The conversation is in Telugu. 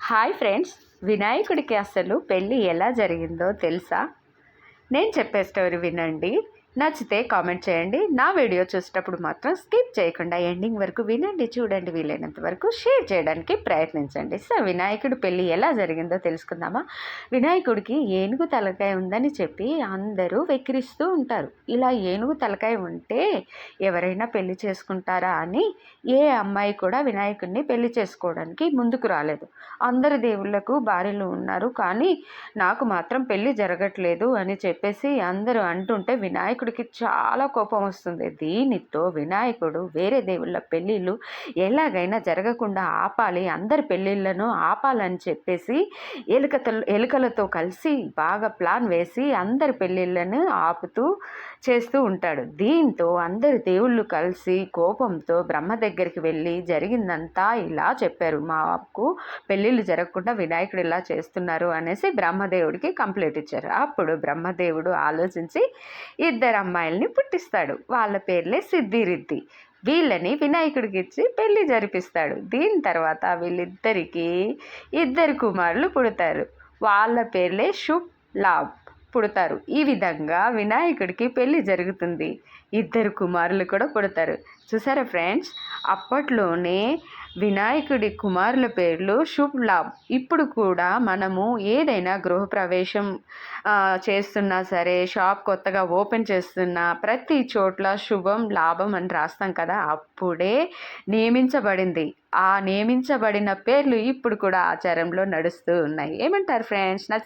హాయ్ ఫ్రెండ్స్, వినాయకుడికి అసలు పెళ్ళి ఎలా జరిగిందో తెలుసా? నేను చెప్పే స్టోరీ వినండి. నచ్చితే కామెంట్ చేయండి. నా వీడియో చూసేటప్పుడు మాత్రం స్కిప్ చేయకుండా ఎండింగ్ వరకు వినండి, చూడండి. వీలైనంత వరకు షేర్ చేయడానికి ప్రయత్నించండి. సో వినాయకుడి పెళ్ళి ఎలా జరిగిందో తెలుసుకుందామా? వినాయకుడికి ఏనుగు తలకాయ ఉందని చెప్పి అందరూ వెక్కిరిస్తూ ఉంటారు. ఇలా ఏనుగు తలకాయ ఉంటే ఎవరైనా పెళ్లి చేసుకుంటారా అని ఏ అమ్మాయి కూడా వినాయకుడిని పెళ్లి చేసుకోవడానికి ముందుకు రాలేదు. అందరి దేవుళ్లకు భార్యలు ఉన్నారు, కానీ నాకు మాత్రం పెళ్లి జరగట్లేదు అని చెప్పేసి అందరూ అంటుంటే వినాయకుడికి చాలా కోపం వస్తుంది. దీనితో వినాయకుడు వేరే దేవుళ్ళ పెళ్ళిళ్ళు ఎలాగైనా జరగకుండా ఆపాలి, అందరి పెళ్ళిళ్ళను ఆపాలని చెప్పేసి ఎలుకలతో కలిసి బాగా ప్లాన్ వేసి అందరి పెళ్ళిళ్ళను ఆపుతూ చేస్తూ ఉంటాడు. దీంతో అందరి దేవుళ్ళు కలిసి కోపంతో బ్రహ్మ దగ్గరికి వెళ్ళి జరిగిందంతా ఇలా చెప్పారు. మాకు పెళ్ళిళ్ళు జరగకుండా వినాయకుడు ఇలా చేస్తున్నారు అనేసి బ్రహ్మదేవుడికి కంప్లైంట్ ఇచ్చారు. అప్పుడు బ్రహ్మదేవుడు ఆలోచించి ఇద్దరు అమ్మాయిల్ని పుట్టిస్తాడు. వాళ్ళ పేర్లే సిద్ధి రిద్ధి. వీళ్ళని వినాయకుడికి ఇచ్చి పెళ్లి జరిపిస్తాడు. దీని తర్వాత వీళ్ళిద్దరికీ ఇద్దరు కుమారులు పుడతారు. వాళ్ళ పేర్లే శుభ్ లాభ్ పుడతారు. ఈ విధంగా వినాయకుడికి పెళ్లి జరుగుతుంది. ఇద్దరు కుమారులు కూడా పుడతారు. చూసారా ఫ్రెండ్స్, అప్పట్లోనే వినాయకుడి కుమారుల పేర్లు శుభ్ లాభ్. ఇప్పుడు కూడా మనము ఏదైనా గృహప్రవేశం చేస్తున్నా సరే, షాప్ కొత్తగా ఓపెన్ చేస్తున్నా ప్రతి చోట్ల శుభం లాభం అని రాస్తాం కదా, అప్పుడే నియమించబడింది. ఆ నియమించబడిన పేర్లు ఇప్పుడు కూడా ఆచారంలో నడుస్తూ ఉన్నాయి. ఏమంటారు ఫ్రెండ్స్? నచ్చితే